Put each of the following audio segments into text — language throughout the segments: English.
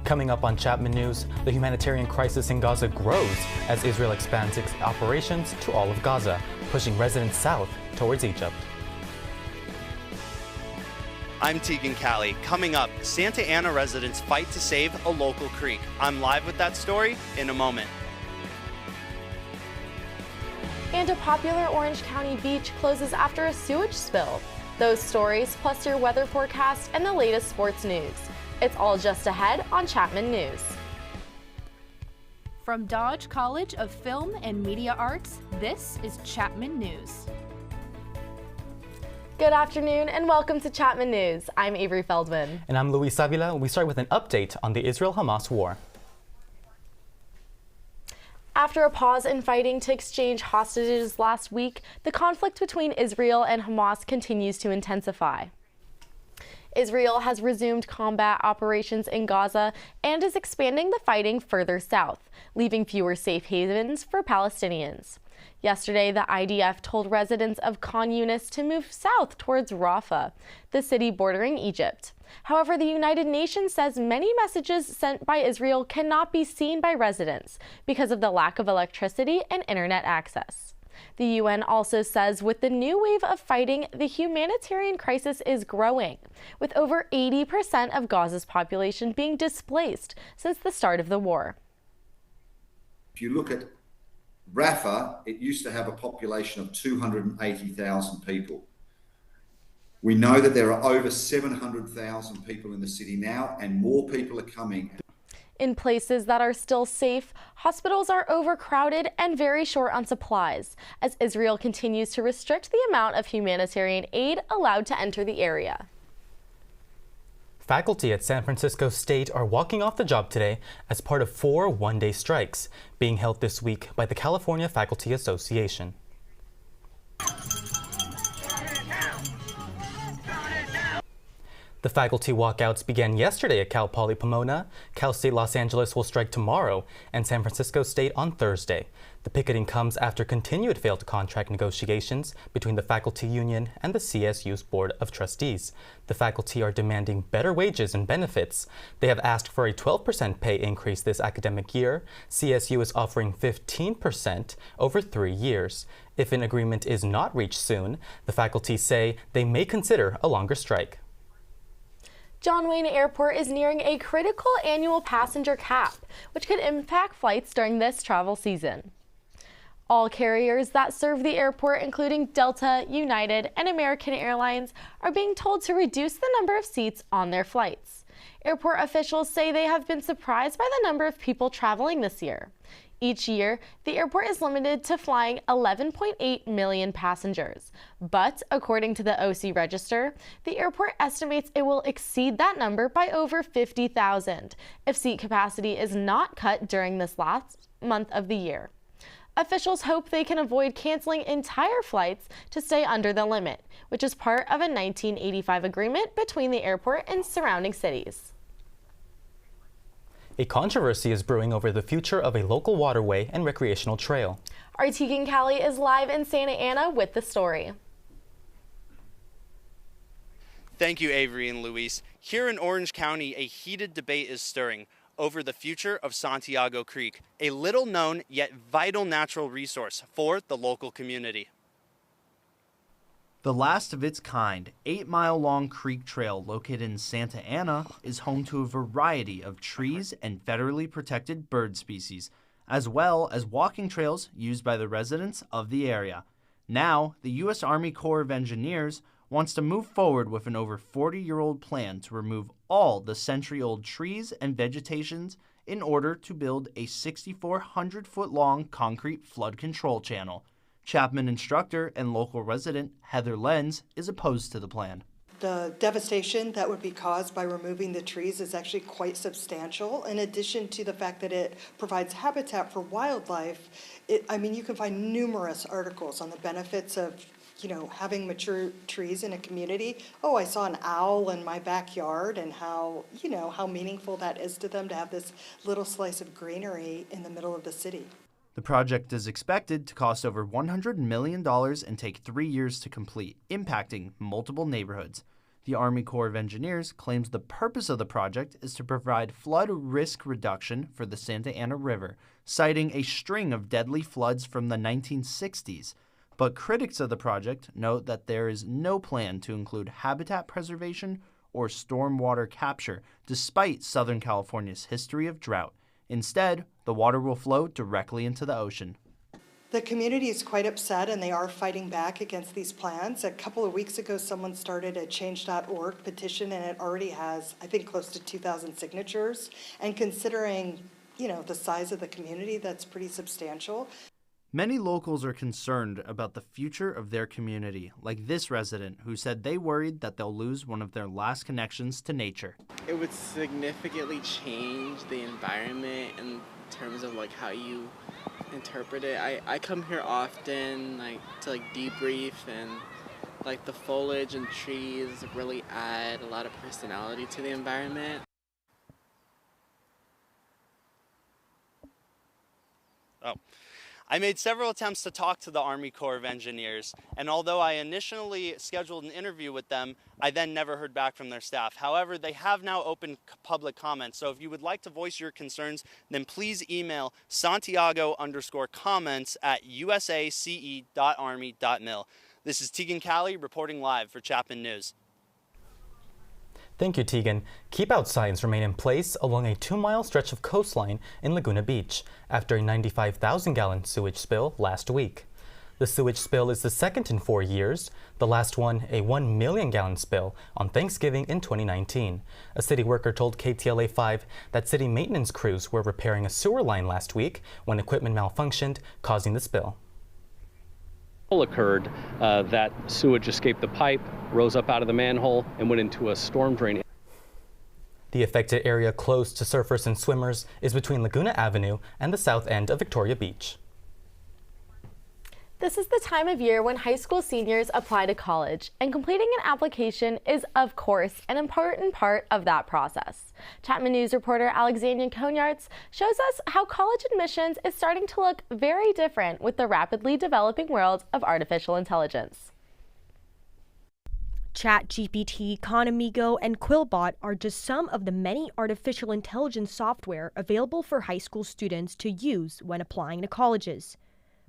Coming up on Chapman News, the humanitarian crisis in Gaza grows as Israel expands its operations to all of Gaza, pushing residents south towards Egypt. I'm Tegan Callie. Coming up, Santa Ana residents fight to save a local creek. I'm live with that story in a moment. And a popular Orange County beach closes after a sewage spill. Those stories, plus your weather forecast and the latest sports news. It's all just ahead on Chapman News. From Dodge College of Film and Media Arts, this is Chapman News. Good afternoon and welcome to Chapman News. I'm Avery Feldman. And I'm Luis Avila. We start with an update on the Israel-Hamas war. After a pause in fighting to exchange hostages last week, the conflict between Israel and Hamas continues to intensify. Israel has resumed combat operations in Gaza and is expanding the fighting further south, leaving fewer safe havens for Palestinians. Yesterday, the IDF told residents of Khan Yunis to move south towards Rafah, the city bordering Egypt. However, the United Nations says many messages sent by Israel cannot be seen by residents because of the lack of electricity and internet access. The UN also says with the new wave of fighting, the humanitarian crisis is growing, with over 80% of Gaza's population being displaced since the start of the war. If you look at Rafah, it used to have a population of 280,000 people. We know that there are over 700,000 people in the city now, and more people are coming. In places that are still safe, hospitals are overcrowded and very short on supplies, as Israel continues to restrict the amount of humanitarian aid allowed to enter the area. Faculty at San Francisco State are walking off the job today as part of 4 one-day strikes being held this week by the California Faculty Association. The faculty walkouts began yesterday at Cal Poly Pomona. Cal State Los Angeles will strike tomorrow, and San Francisco State on Thursday. The picketing comes after continued failed contract negotiations between the faculty union and the CSU's Board of Trustees. The faculty are demanding better wages and benefits. They have asked for a 12% pay increase this academic year. CSU is offering 15% over 3 years. If an agreement is not reached soon, the faculty say they may consider a longer strike. John Wayne Airport is nearing a critical annual passenger cap, which could impact flights during this travel season. All carriers that serve the airport, including Delta, United, and American Airlines, are being told to reduce the number of seats on their flights. Airport officials say they have been surprised by the number of people traveling this year. Each year, the airport is limited to flying 11.8 million passengers. But according to the OC Register, the airport estimates it will exceed that number by over 50,000 if seat capacity is not cut during this last month of the year. Officials hope they can avoid canceling entire flights to stay under the limit, which is part of a 1985 agreement between the airport and surrounding cities. A controversy is brewing over the future of a local waterway and recreational trail. Our Tegan Callie is live in Santa Ana with the story. Thank you, Avery and Luis. Here in Orange County, a heated debate is stirring over the future of Santiago Creek, a little known yet vital natural resource for the local community. The last of its kind, 8-mile-long creek trail located in Santa Ana is home to a variety of trees and federally protected bird species, as well as walking trails used by the residents of the area. Now, the U.S. Army Corps of Engineers wants to move forward with an over 40-year-old plan to remove all the century-old trees and vegetations in order to build a 6,400-foot-long concrete flood control channel. Chapman instructor and local resident Heather Lenz is opposed to the plan. The devastation that would be caused by removing the trees is actually quite substantial. In addition to the fact that it provides habitat for wildlife, you can find numerous articles on the benefits of having mature trees in a community. Oh, I saw an owl in my backyard, and how meaningful that is to them to have this little slice of greenery in the middle of the city. The project is expected to cost over $100 million and take 3 years to complete, impacting multiple neighborhoods. The Army Corps of Engineers claims the purpose of the project is to provide flood risk reduction for the Santa Ana River, citing a string of deadly floods from the 1960s. But critics of the project note that there is no plan to include habitat preservation or stormwater capture, despite Southern California's history of drought. Instead, the water will flow directly into the ocean. The community is quite upset and they are fighting back against these plans. A couple of weeks ago, someone started a change.org petition and it already has, I think, close to 2,000 signatures. And considering, the size of the community, that's pretty substantial. Many locals are concerned about the future of their community, like this resident who said they worried that they'll lose one of their last connections to nature. It would significantly change the environment in terms of how you interpret it. I come here often to debrief, and the foliage and trees really add a lot of personality to the environment. I made several attempts to talk to the Army Corps of Engineers, and although I initially scheduled an interview with them, I then never heard back from their staff. However, they have now opened public comments, so if you would like to voice your concerns, then please email Santiago_comments@usace.army.mil. This is Tegan Calley reporting live for Chapman News. Thank you, Tegan. Keep-out signs remain in place along a 2-mile stretch of coastline in Laguna Beach after a 95,000-gallon sewage spill last week. The sewage spill is the second in 4 years, the last one a 1 million-gallon spill on Thanksgiving in 2019. A city worker told KTLA-5 that city maintenance crews were repairing a sewer line last week when equipment malfunctioned, causing the spill. Occurred that sewage escaped the pipe, rose up out of the manhole, and went into a storm drain. The affected area close to surfers and swimmers is between Laguna Avenue and the south end of Victoria Beach. This is the time of year when high school seniors apply to college, and completing an application is, of course, an important part of that process. Chapman News reporter Alexandria Konyarts shows us how college admissions is starting to look very different with the rapidly developing world of artificial intelligence. ChatGPT, Conamigo, and Quillbot are just some of the many artificial intelligence software available for high school students to use when applying to colleges.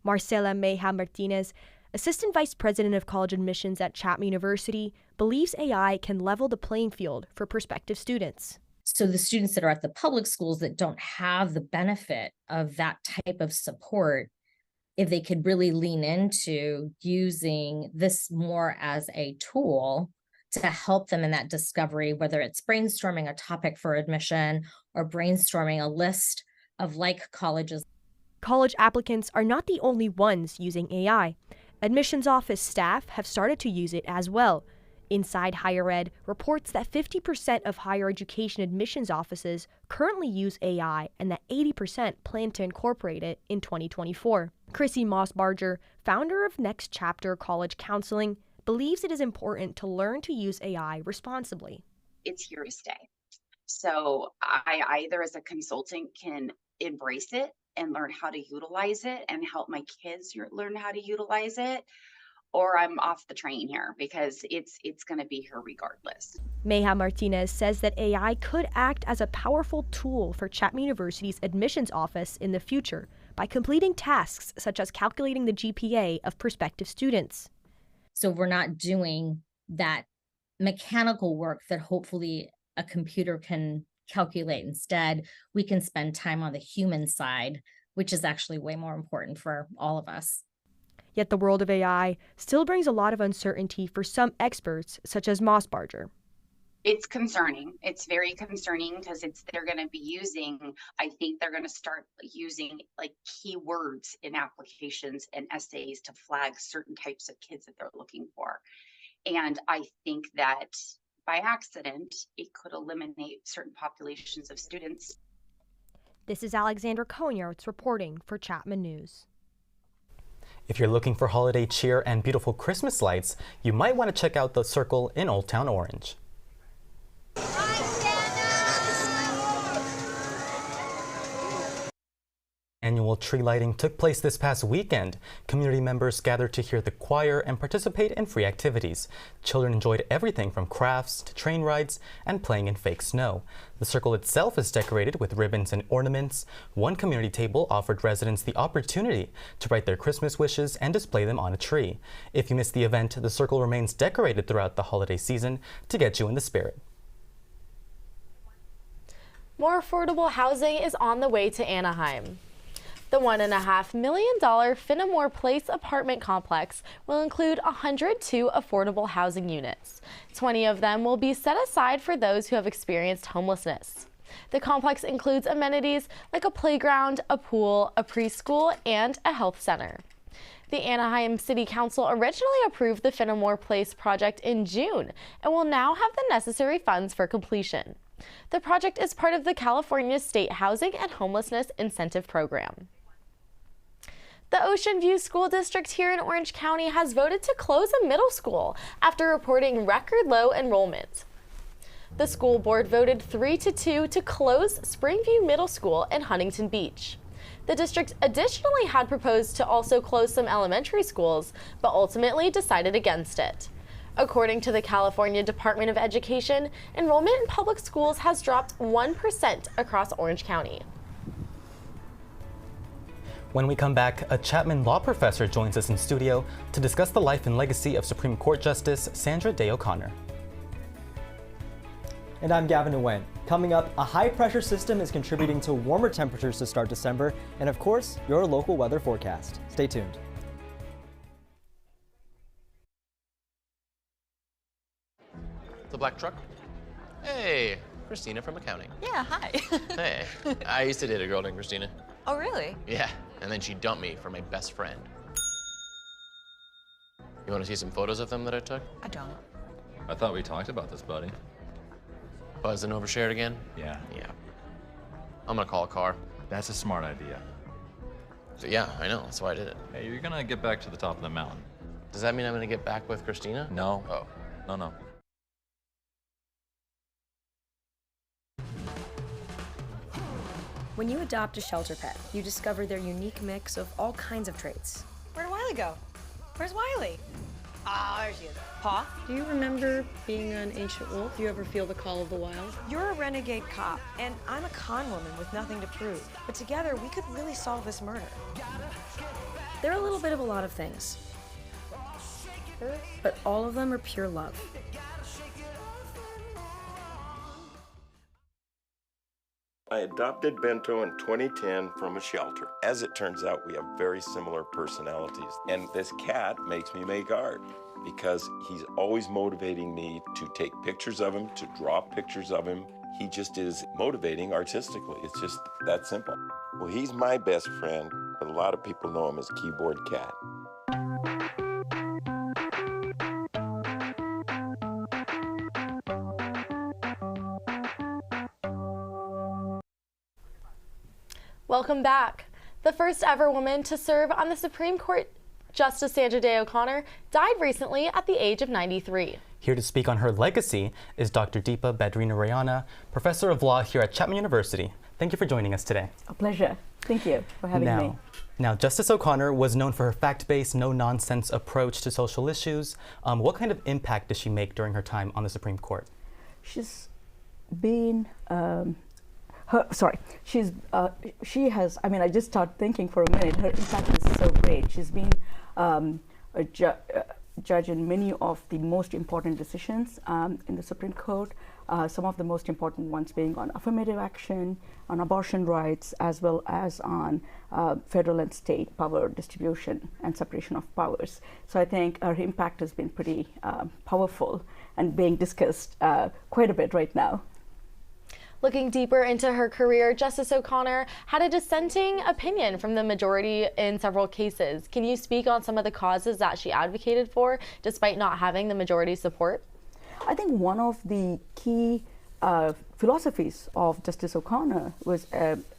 Marcela Meja Martinez, Assistant Vice President of College Admissions at Chapman University, believes AI can level the playing field for prospective students. So the students that are at the public schools that don't have the benefit of that type of support, if they could really lean into using this more as a tool to help them in that discovery, whether it's brainstorming a topic for admission or brainstorming a list of colleges. College applicants are not the only ones using AI. Admissions office staff have started to use it as well. Inside Higher Ed reports that 50% of higher education admissions offices currently use AI and that 80% plan to incorporate it in 2024. Chrissy Mossbarger, founder of Next Chapter College Counseling, believes it is important to learn to use AI responsibly. It's here to stay. So I either as a consultant can embrace it and learn how to utilize it and help my kids learn how to utilize it, or I'm off the train here because it's going to be here regardless. Meja Martinez says that AI could act as a powerful tool for Chapman University's admissions office in the future by completing tasks such as calculating the GPA of prospective students. So we're not doing that mechanical work that hopefully a computer can calculate. Instead, we can spend time on the human side, which is actually way more important for all of us. Yet the world of AI still brings a lot of uncertainty for some experts, such as Mossbarger. It's concerning. It's very concerning because they're going to be using, I think they're going to start using keywords in applications and essays to flag certain types of kids that they're looking for. And I think that by accident, it could eliminate certain populations of students. This is Alexandra Konyarts reporting for Chapman News. If you're looking for holiday cheer and beautiful Christmas lights, you might want to check out the Circle in Old Town Orange. Annual tree lighting took place this past weekend. Community members gathered to hear the choir and participate in free activities. Children enjoyed everything from crafts to train rides and playing in fake snow. The circle itself is decorated with ribbons and ornaments. One community table offered residents the opportunity to write their Christmas wishes and display them on a tree. If you missed the event, the circle remains decorated throughout the holiday season to get you in the spirit. More affordable housing is on the way to Anaheim. The $1.5 million Fenimore Place apartment complex will include 102 affordable housing units. 20 of them will be set aside for those who have experienced homelessness. The complex includes amenities like a playground, a pool, a preschool, and a health center. The Anaheim City Council originally approved the Fenimore Place project in June and will now have the necessary funds for completion. The project is part of the California State Housing and Homelessness Incentive Program. The Ocean View School District here in Orange County has voted to close a middle school after reporting record low enrollment. The school board voted 3-2 to close Springview Middle School in Huntington Beach. The district additionally had proposed to also close some elementary schools, but ultimately decided against it. According to the California Department of Education, enrollment in public schools has dropped 1% across Orange County. When we come back, a Chapman law professor joins us in studio to discuss the life and legacy of Supreme Court Justice Sandra Day O'Connor. And I'm Gavin Nguyen. Coming up, a high-pressure system is contributing to warmer temperatures to start December, and of course, your local weather forecast. Stay tuned. The black truck? Hey, Christina from accounting. Yeah, hi. Hey, I used to date a girl named Christina. Oh, really? Yeah, and then she dumped me for my best friend. You want to see some photos of them that I took? I don't. I thought we talked about this, buddy. Buzz and overshared again? Yeah. Yeah. I'm gonna call a car. That's a smart idea. So, yeah, I know, that's why I did it. Hey, you're gonna get back to the top of the mountain. Does that mean I'm gonna get back with Christina? No. Oh. No. When you adopt a shelter pet, you discover their unique mix of all kinds of traits. Where'd Wiley go? Where's Wiley? Ah, there she is. Paw? Do you remember being an ancient wolf? Do you ever feel the call of the wild? You're a renegade cop, and I'm a con woman with nothing to prove. But together, we could really solve this murder. They're a little bit of a lot of things. But all of them are pure love. I adopted Bento in 2010 from a shelter. As it turns out, we have very similar personalities. And this cat makes me make art because he's always motivating me to take pictures of him, to draw pictures of him. He just is motivating artistically. It's just that simple. Well, he's my best friend, but a lot of people know him as Keyboard Cat. Welcome back. The first ever woman to serve on the Supreme Court, Justice Sandra Day O'Connor, died recently at the age of 93. Here to speak on her legacy is Dr. Deepa Badrinarayana, professor of law here at Chapman University. Thank you for joining us today. A pleasure. Thank you for having me. Now, Justice O'Connor was known for her fact-based, no-nonsense approach to social issues. What kind of impact did she make during her time on the Supreme Court? She's been she has, I mean, I just started thinking for a minute, her impact is so great. She's been a judge in many of the most important decisions in the Supreme Court, some of the most important ones being on affirmative action, on abortion rights, as well as on federal and state power distribution and separation of powers. So I think her impact has been pretty powerful and being discussed quite a bit right now. Looking deeper into her career, Justice O'Connor had a dissenting opinion from the majority in several cases. Can you speak on some of the causes that she advocated for, despite not having the majority support? I think one of the key philosophies of Justice O'Connor was,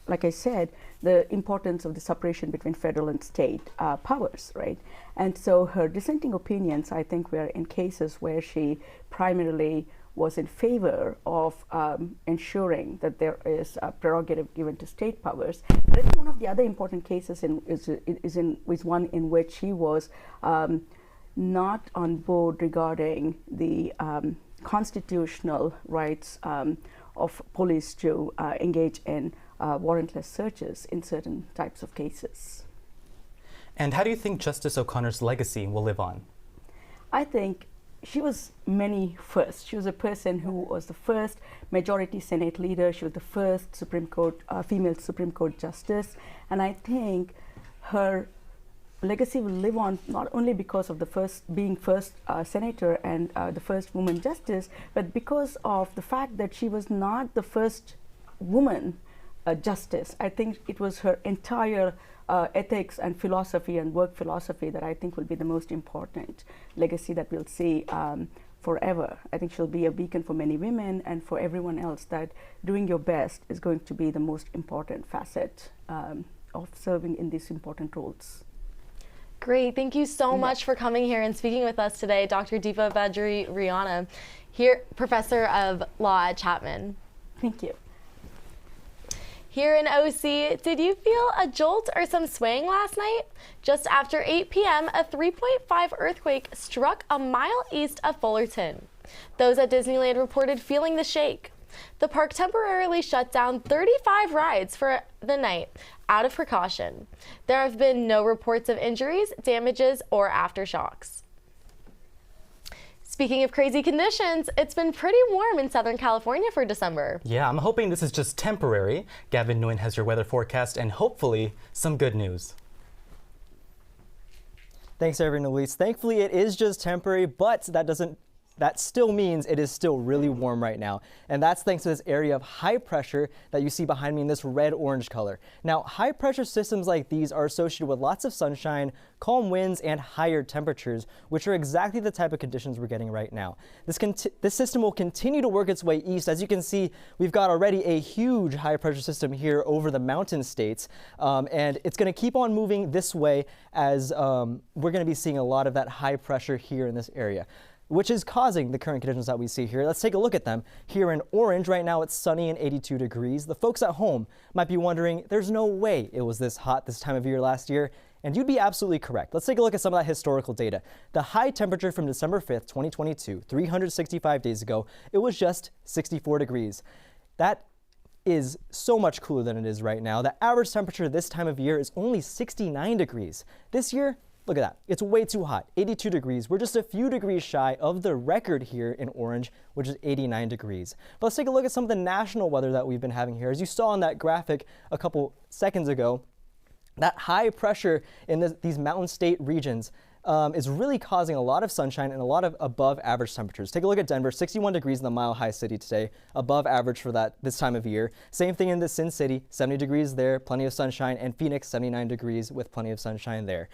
like I said, the importance of the separation between federal and state powers, right? And so her dissenting opinions, I think, were in cases where she primarily was in favor of ensuring that there is a prerogative given to state powers. But I think one of the other important cases is one in which he was not on board regarding the constitutional rights of police to engage in warrantless searches in certain types of cases. And how do you think Justice O'Connor's legacy will live on? I think she was many firsts. She was a person who was the first majority Senate leader. She was the first Supreme Court, female Supreme Court justice. And I think her legacy will live on not only because of being first senator and the first woman justice, but because of the fact that she was not the first woman justice. I think it was her entire ethics and philosophy and work philosophy that I think will be the most important legacy that we'll see forever. I think she'll be a beacon for many women and for everyone else, that doing your best is going to be the most important facet of serving in these important roles. Great. Thank you so much for coming here and speaking with us today, Dr. Deepa Vajrayana, here, Professor of Law at Chapman. Thank you. Here in OC, did you feel a jolt or some swaying last night? Just after 8 p.m., a 3.5 earthquake struck a mile east of Fullerton. Those at Disneyland reported feeling the shake. The park temporarily shut down 35 rides for the night out of precaution. There have been no reports of injuries, damages, or aftershocks. Speaking of crazy conditions, it's been pretty warm in Southern California for December. Yeah, I'm hoping this is just temporary. Gavin Nguyen has your weather forecast and hopefully some good news. Thanks, Avery and Elise. Thankfully, it is just temporary, but that still means it is still really warm right now. And that's thanks to this area of high pressure that you see behind me in this red-orange color. Now, high pressure systems like these are associated with lots of sunshine, calm winds, and higher temperatures, which are exactly the type of conditions we're getting right now. This system will continue to work its way east. As you can see, we've got already a huge high pressure system here over the mountain states, and it's going to keep on moving this way as we're going to be seeing a lot of that high pressure here in this area, which is causing the current conditions that we see here. Let's take a look at them. Here in orange, right now it's sunny and 82 degrees. The folks at home might be wondering, there's no way it was this hot this time of year last year, and you'd be absolutely correct. Let's take a look at some of that historical data. The high temperature from December 5th, 2022, 365 days ago, it was just 64 degrees. That is so much cooler than it is right now. The average temperature this time of year is only 69 degrees. This year, look at that. It's way too hot, 82 degrees. We're just a few degrees shy of the record here in orange, which is 89 degrees. But let's take a look at some of the national weather that we've been having here. As you saw on that graphic a couple seconds ago, that high pressure in these mountain state regions is really causing a lot of sunshine and a lot of above average temperatures. Take a look at Denver, 61 degrees in the Mile High City today, above average for this time of year. Same thing in the Sin City, 70 degrees there, plenty of sunshine, and Phoenix, 79 degrees with plenty of sunshine there.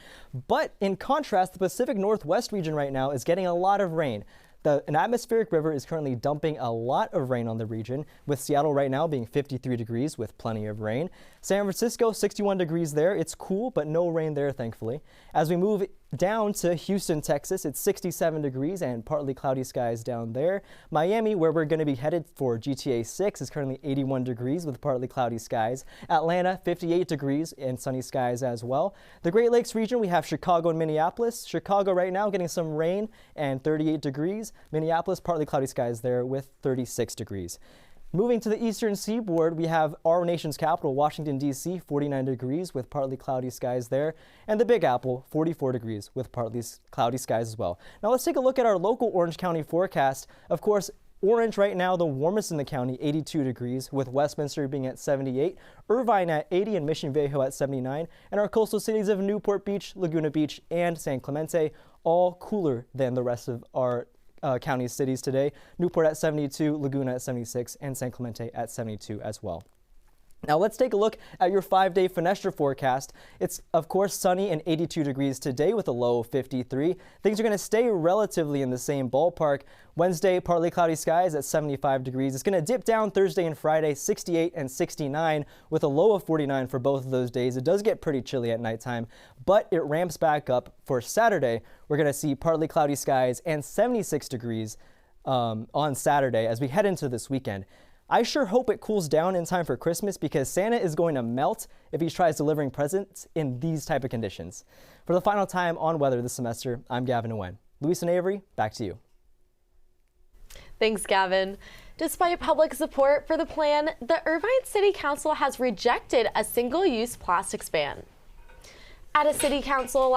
But in contrast, the Pacific Northwest region right now is getting a lot of rain. An atmospheric river is currently dumping a lot of rain on the region, with Seattle right now being 53 degrees with plenty of rain. San Francisco, 61 degrees there. It's cool, but no rain there, thankfully. As we move down to Houston, Texas, it's 67 degrees and partly cloudy skies down there. Miami, where we're going to be headed for GTA 6, is currently 81 degrees with partly cloudy skies. Atlanta, 58 degrees and sunny skies as well. The Great Lakes region, we have Chicago and Minneapolis. Chicago right now getting some rain and 38 degrees. Minneapolis, partly cloudy skies there with 36 degrees. Moving to the eastern seaboard, we have our nation's capital, Washington, D.C., 49 degrees with partly cloudy skies there, and the Big Apple, 44 degrees with partly cloudy skies as well. Now let's take a look at our local Orange County forecast. Of course, Orange right now, the warmest in the county, 82 degrees, with Westminster being at 78, Irvine at 80, and Mission Viejo at 79, and our coastal cities of Newport Beach, Laguna Beach, and San Clemente, all cooler than the rest of our county cities today. Newport at 72, Laguna at 76, and San Clemente at 72 as well. Now let's take a look at your 5-day Fenestra forecast. It's of course sunny and 82 degrees today with a low of 53. Things are going to stay relatively in the same ballpark. Wednesday, partly cloudy skies at 75 degrees. It's going to dip down Thursday and Friday, 68 and 69 with a low of 49 for both of those days. It does get pretty chilly at nighttime, but it ramps back up for Saturday. We're going to see partly cloudy skies and 76 degrees. on Saturday as we head into this weekend. I sure hope it cools down in time for Christmas because Santa is going to melt if he tries delivering presents in these type of conditions. For the final time on weather this semester, I'm Gavin Nguyen. Luis and Avery, back to you. Thanks, Gavin. Despite public support for the plan, the Irvine City Council has rejected a single-use plastics ban. At a city council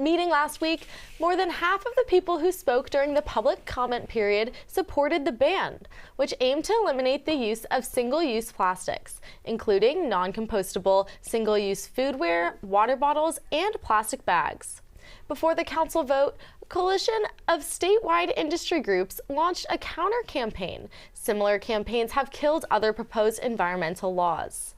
meeting last week, more than half of the people who spoke during the public comment period supported the ban, which aimed to eliminate the use of single-use plastics, including non-compostable single-use foodware, water bottles, and plastic bags. Before the council vote, a coalition of statewide industry groups launched a counter campaign. Similar campaigns have killed other proposed environmental laws.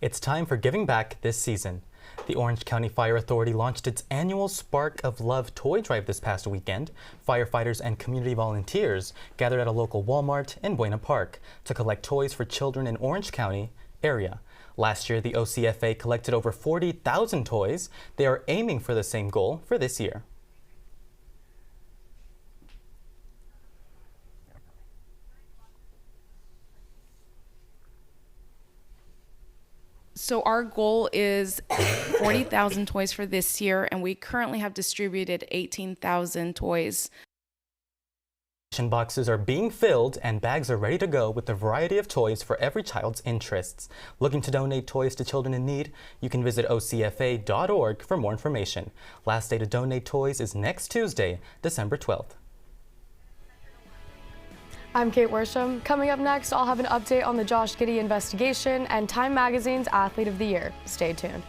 It's time for giving back this season. The Orange County Fire Authority launched its annual Spark of Love toy drive this past weekend. Firefighters and community volunteers gathered at a local Walmart in Buena Park to collect toys for children in Orange County area. Last year, the OCFA collected over 40,000 toys. They are aiming for the same goal for this year. So our goal is 40,000 toys for this year, and we currently have distributed 18,000 toys. Boxes are being filled and bags are ready to go with a variety of toys for every child's interests. Looking to donate toys to children in need? You can visit ocfa.org for more information. Last day to donate toys is next Tuesday, December 12th. I'm Kate Worsham. Coming up next, I'll have an update on the Josh Giddey investigation and Time Magazine's Athlete of the Year. Stay tuned.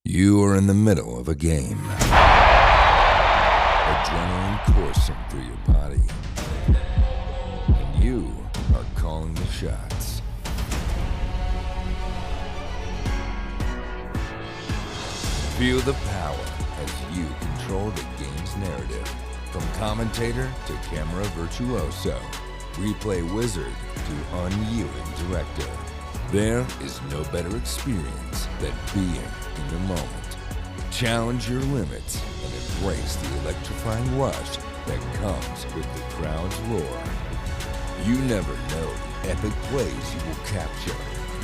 You are in the middle of a game. Adrenaline coursing through your body. And you are calling the shots. Feel the power as you control the game's narrative. From commentator to camera virtuoso, replay wizard to unyielding director. There is no better experience than being in the moment. Challenge your limits and embrace the electrifying rush that comes with the crowd's roar. You never know the epic plays you will capture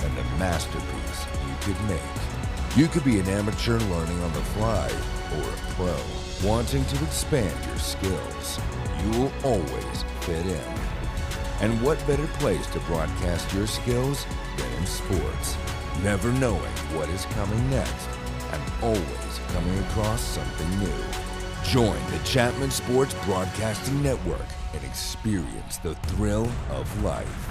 and the masterpiece you could make. You could be an amateur learning on the fly or a pro wanting to expand your skills. You will always fit in. And what better place to broadcast your skills than in sports? Never knowing what is coming next and always coming across something new. Join the Chapman Sports Broadcasting Network and experience the thrill of life.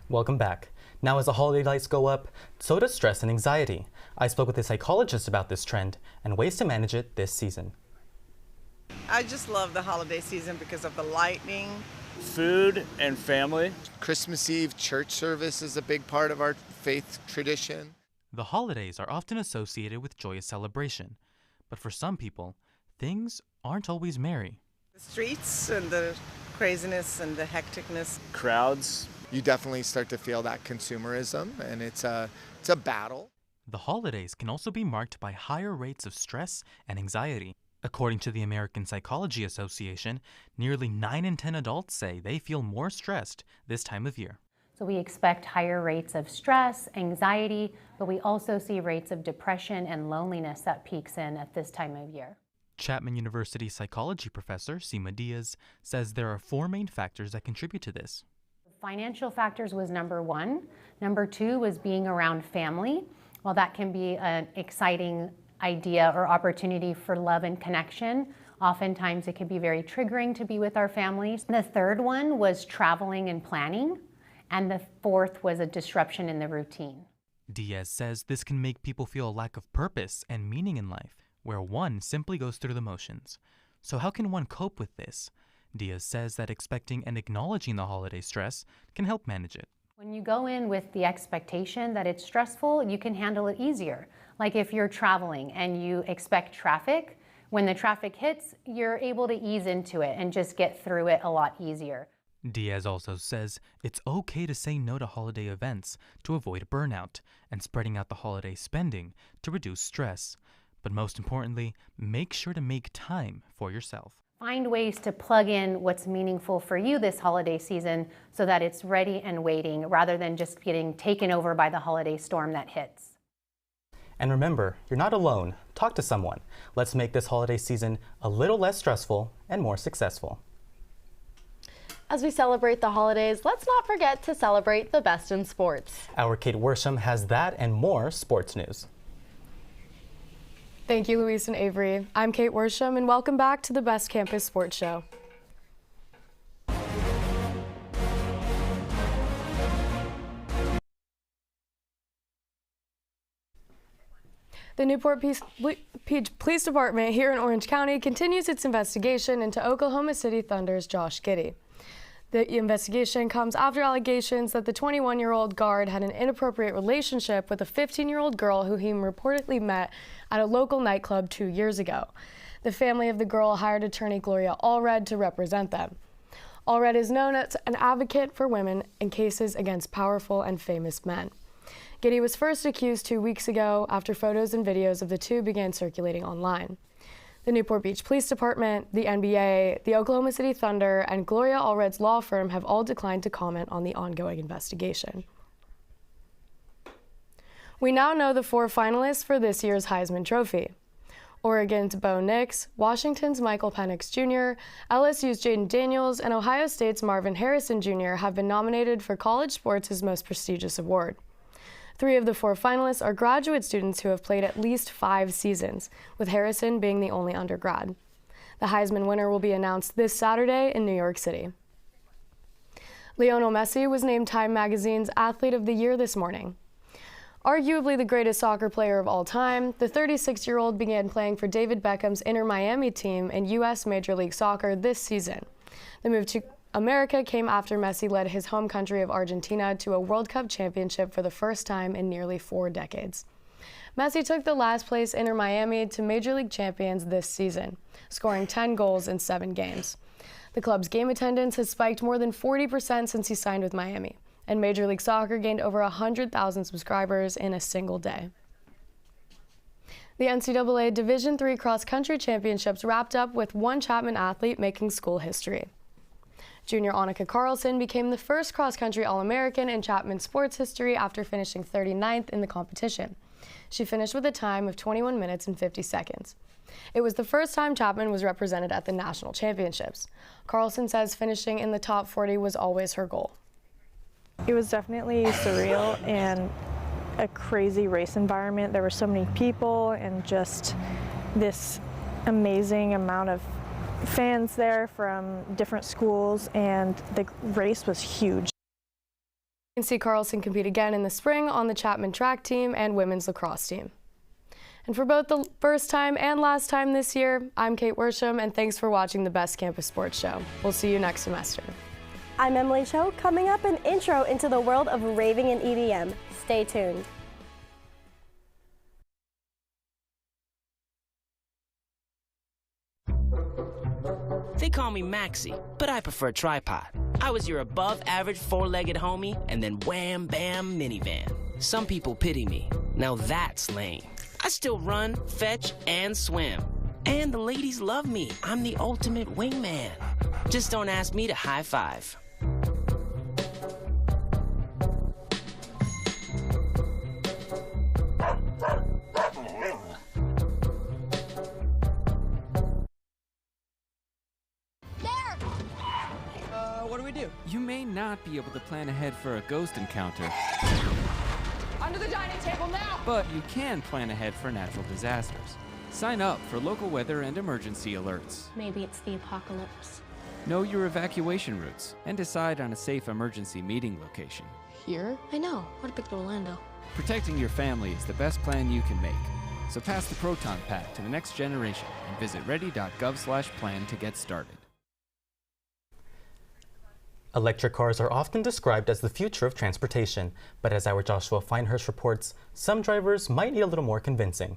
Welcome back. Now as the holiday lights go up, so does stress and anxiety. I spoke with a psychologist about this trend and ways to manage it this season. I just love the holiday season because of the lighting. Food and family. Christmas Eve church service is a big part of our faith tradition. The holidays are often associated with joyous celebration, but for some people, things aren't always merry. The streets and the craziness and the hecticness. Crowds. You definitely start to feel that consumerism, and it's a battle. The holidays can also be marked by higher rates of stress and anxiety. According to the American Psychology Association, nearly 9 in 10 adults say they feel more stressed this time of year. So we expect higher rates of stress, anxiety, but we also see rates of depression and loneliness that peaks in at this time of year. Chapman University psychology professor Seema Diaz says there are 4 main factors that contribute to this. Financial factors was number 1. Number 2 was being around family. While that can be an exciting idea or opportunity for love and connection, oftentimes it can be very triggering to be with our families. The third one was traveling and planning, and the fourth was a disruption in the routine. Diaz says this can make people feel a lack of purpose and meaning in life, where one simply goes through the motions. So how can one cope with this? Diaz says that expecting and acknowledging the holiday stress can help manage it. When you go in with the expectation that it's stressful, you can handle it easier. Like if you're traveling and you expect traffic, when the traffic hits, you're able to ease into it and just get through it a lot easier. Diaz also says it's okay to say no to holiday events to avoid burnout and spreading out the holiday spending to reduce stress. But most importantly, make sure to make time for yourself. Find ways to plug in what's meaningful for you this holiday season so that it's ready and waiting rather than just getting taken over by the holiday storm that hits. And remember, you're not alone. Talk to someone. Let's make this holiday season a little less stressful and more successful. As we celebrate the holidays, let's not forget to celebrate the best in sports. Our Kate Worsham has that and more sports news. Thank you, Luis and Avery. I'm Kate Worsham, and welcome back to the Best Campus Sports Show. The Newport Police Department here in Orange County continues its investigation into Oklahoma City Thunder's Josh Giddey. The investigation comes after allegations that the 21-year-old guard had an inappropriate relationship with a 15-year-old girl who he reportedly met at a local nightclub 2 years ago. The family of the girl hired attorney Gloria Allred to represent them. Allred is known as an advocate for women in cases against powerful and famous men. Giddey was first accused 2 weeks ago after photos and videos of the two began circulating online. The Newport Beach Police Department, the NBA, the Oklahoma City Thunder, and Gloria Allred's law firm have all declined to comment on the ongoing investigation. We now know the 4 finalists for this year's Heisman Trophy. Oregon's Bo Nix, Washington's Michael Penix Jr., LSU's Jaden Daniels, and Ohio State's Marvin Harrison Jr. have been nominated for college sports' most prestigious award. 3 of the 4 finalists are graduate students who have played at least 5 seasons, with Harrison being the only undergrad. The Heisman winner will be announced this Saturday in New York City. Lionel Messi was named Time Magazine's Athlete of the Year this morning. Arguably the greatest soccer player of all time, the 36-year-old began playing for David Beckham's Inter Miami team in U.S. Major League Soccer this season. The move to America came after Messi led his home country of Argentina to a World Cup championship for the first time in nearly 4 decades. Messi took the last place Inter Miami to Major League champions this season, scoring 10 goals in 7 games. The club's game attendance has spiked more than 40% since he signed with Miami, and Major League Soccer gained over 100,000 subscribers in a single day. The NCAA Division III cross-country championships wrapped up with one Chapman athlete making school history. Junior Annika Carlson became the first cross-country All-American in Chapman sports history after finishing 39th in the competition. She finished with a time of 21 minutes and 50 seconds. It was the first time Chapman was represented at the national championships. Carlson says finishing in the top 40 was always her goal. It was definitely surreal and a crazy race environment. There were so many people and just this amazing amount of fans there from different schools, and the race was huge. You can see Carlson compete again in the spring on the Chapman track team and women's lacrosse team. And for both the first time and last time this year, I'm Kate Worsham, and thanks for watching the Best Campus Sports Show. We'll see you next semester. I'm Emily Cho. Coming up, an intro into the world of raving and EDM. Stay tuned. They call me Maxie, but I prefer tripod. I was your above-average four-legged homie and then wham-bam minivan. Some people pity me. Now that's lame. I still run, fetch, and swim. And the ladies love me. I'm the ultimate wingman. Just don't ask me to high five. What do we do? You may not be able to plan ahead for a ghost encounter. Under the dining table now! But you can plan ahead for natural disasters. Sign up for local weather and emergency alerts. Maybe it's the apocalypse. Know your evacuation routes and decide on a safe emergency meeting location. Here? I know. What a big Orlando. Protecting your family is the best plan you can make. So pass the Proton Pack to the next generation and visit ready.gov/plan to get started. Electric cars are often described as the future of transportation, but as our Joshua Feinhurst reports, some drivers might need a little more convincing.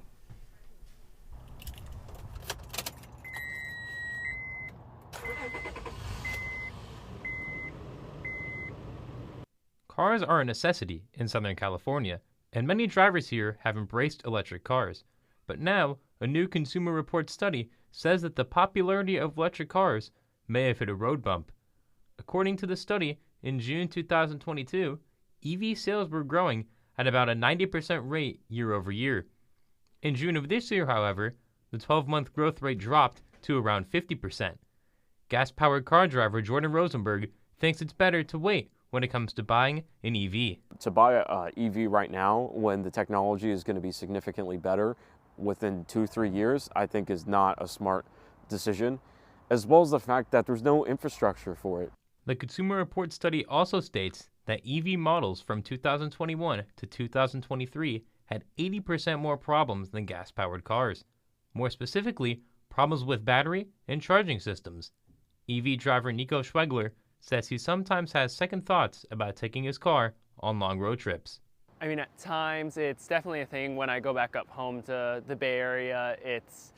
Cars are a necessity in Southern California, and many drivers here have embraced electric cars. But now, a new Consumer Reports study says that the popularity of electric cars may have hit a road bump. According to the study, in June 2022, EV sales were growing at about a 90% rate year over year. In June of this year, however, the 12-month growth rate dropped to around 50%. Gas-powered car driver Jordan Rosenberg thinks it's better to wait when it comes to buying an EV. To buy a EV right now when the technology is going to be significantly better within 2-3 years, I think is not a smart decision, as well as the fact that there's no infrastructure for it. The Consumer Reports study also states that EV models from 2021 to 2023 had 80% more problems than gas-powered cars. More specifically, problems with battery and charging systems. EV driver Nico Schwegler says he sometimes has second thoughts about taking his car on long road trips. I mean, at times it's definitely a thing when I go back up home to the Bay Area. It's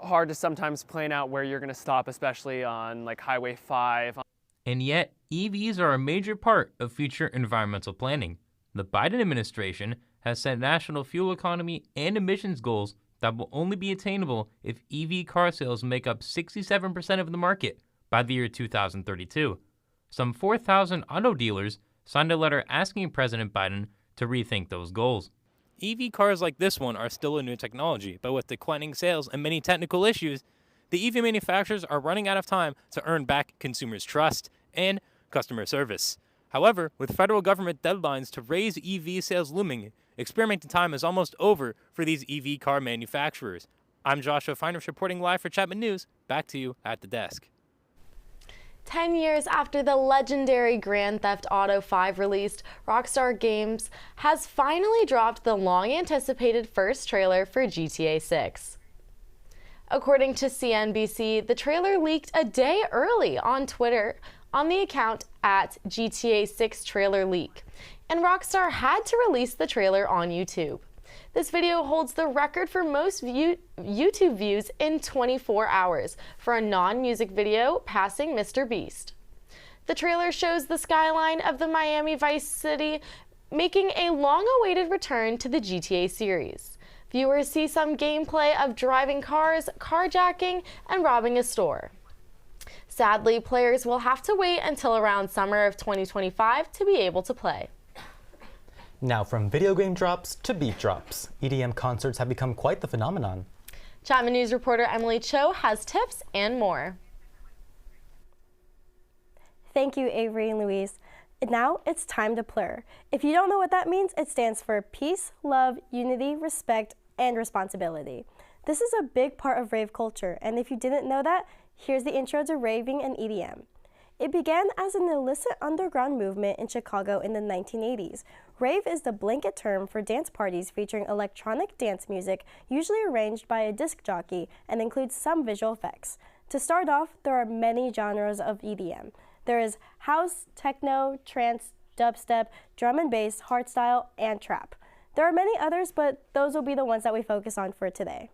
hard to sometimes plan out where you're going to stop, especially on like Highway 5. And yet, EVs are a major part of future environmental planning. The Biden administration has set national fuel economy and emissions goals that will only be attainable if EV car sales make up 67% of the market by the year 2032. Some 4,000 auto dealers signed a letter asking President Biden to rethink those goals. EV cars like this one are still a new technology, but with declining sales and many technical issues, the EV manufacturers are running out of time to earn back consumers' trust and customer service. However, with federal government deadlines to raise EV sales looming, experimenting time is almost over for these EV car manufacturers. I'm Joshua Feinrich reporting live for Chapman News. Back to you at the desk. 10 years after the legendary Grand Theft Auto 5 released, Rockstar Games has finally dropped the long-anticipated first trailer for GTA 6. According to CNBC, the trailer leaked a day early on Twitter on the account at GTA 6 Trailer Leak, and Rockstar had to release the trailer on YouTube. This video holds the record for most YouTube views in 24 hours for a non-music video, passing Mr. Beast. The trailer shows the skyline of the Miami Vice City, making a long-awaited return to the GTA series. Viewers see some gameplay of driving cars, carjacking, and robbing a store. Sadly, players will have to wait until around summer of 2025 to be able to play. Now from video game drops to beat drops, EDM concerts have become quite the phenomenon. Chapman News reporter Emily Cho has tips and more. Thank you, Avery and Louise. Now it's time to plur. If you don't know what that means, it stands for peace, love, unity, respect, and responsibility. This is a big part of rave culture, and if you didn't know that, here's the intro to raving and EDM. It began as an illicit underground movement in Chicago in the 1980s. Rave is the blanket term for dance parties featuring electronic dance music, usually arranged by a disc jockey, and includes some visual effects. To start off, there are many genres of EDM. There is house, techno, trance, dubstep, drum and bass, hardstyle, and trap. There are many others, but those will be the ones that we focus on for today.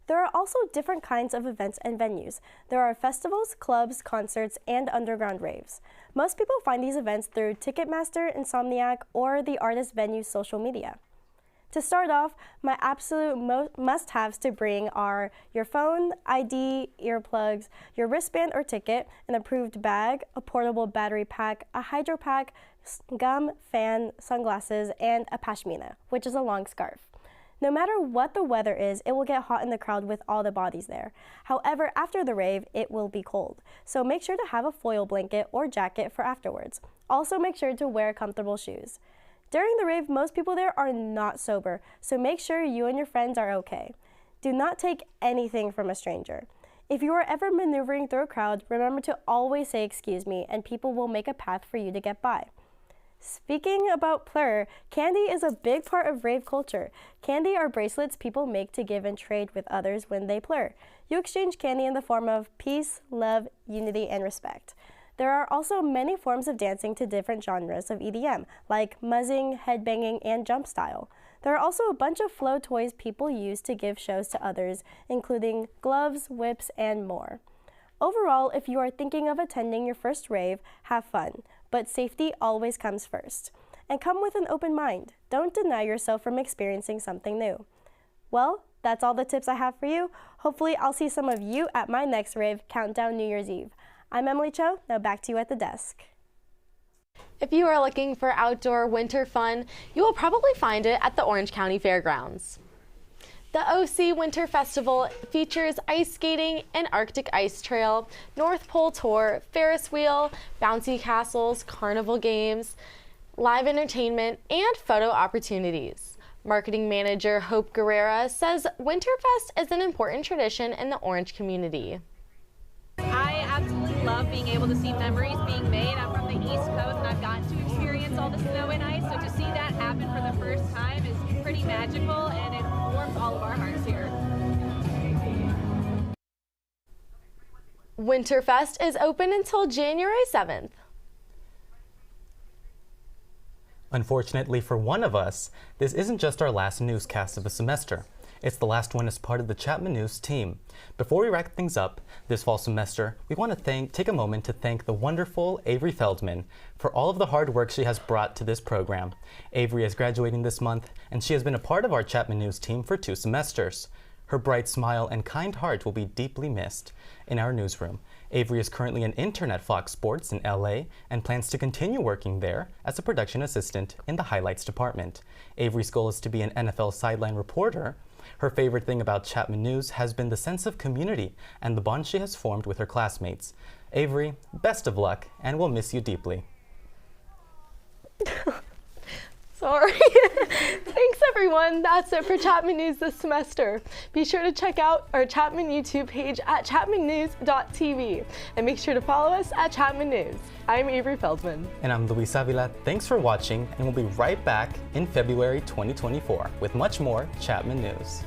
There are also different kinds of events and venues. There are festivals, clubs, concerts, and underground raves. Most people find these events through Ticketmaster, Insomniac, or the artist venue's social media. To start off, my absolute must-haves to bring are your phone, ID, earplugs, your wristband or ticket, an approved bag, a portable battery pack, a hydro pack, gum, fan, sunglasses, and a pashmina, which is a long scarf. No matter what the weather is, it will get hot in the crowd with all the bodies there. However, after the rave, it will be cold. So make sure to have a foil blanket or jacket for afterwards. Also make sure to wear comfortable shoes. During the rave, most people there are not sober, so make sure you and your friends are okay. Do not take anything from a stranger. If you are ever maneuvering through a crowd, remember to always say excuse me, and people will make a path for you to get by. Speaking about plur, candy is a big part of rave culture. Candy are bracelets people make to give and trade with others when they plur. You exchange candy in the form of peace, love, unity, and respect. There are also many forms of dancing to different genres of EDM, like muzzing, headbanging, and jump style. There are also a bunch of flow toys people use to give shows to others, including gloves, whips, and more. Overall, if you are thinking of attending your first rave, have fun, but safety always comes first. And come with an open mind. Don't deny yourself from experiencing something new. Well, that's all the tips I have for you. Hopefully, I'll see some of you at my next rave, Countdown New Year's Eve. I'm Emily Cho, now back to you at the desk. If you are looking for outdoor winter fun, you will probably find it at the Orange County Fairgrounds. The OC Winter Festival features ice skating, an Arctic ice trail, North Pole tour, Ferris wheel, bouncy castles, carnival games, live entertainment, and photo opportunities. Marketing manager Hope Guerrera says Winterfest is an important tradition in the Orange community. I absolutely love being able to see memories being made. I'm from the East Coast and I've gotten to experience all the snow and ice, so to see that happen for the first time is pretty magical and it warms all of our hearts here. Winterfest is open until January 7th. Unfortunately for one of us, this isn't just our last newscast of the semester. It's the last one as part of the Chapman News team. Before we wrap things up this fall semester, we want to take a moment to thank the wonderful Avery Feldman for all of the hard work she has brought to this program. Avery is graduating this month, and she has been a part of our Chapman News team for 2 semesters. Her bright smile and kind heart will be deeply missed in our newsroom. Avery is currently an intern at Fox Sports in LA and plans to continue working there as a production assistant in the highlights department. Avery's goal is to be an NFL sideline reporter. Her favorite thing about Chapman News has been the sense of community and the bond she has formed with her classmates. Avery, best of luck, and we'll miss you deeply. Sorry. Thanks, everyone. That's it for Chapman News this semester. Be sure to check out our Chapman YouTube page at chapmannews.tv and make sure to follow us at Chapman News. I'm Avery Feldman. And I'm Luis Avila. Thanks for watching, and we'll be right back in February 2024 with much more Chapman News.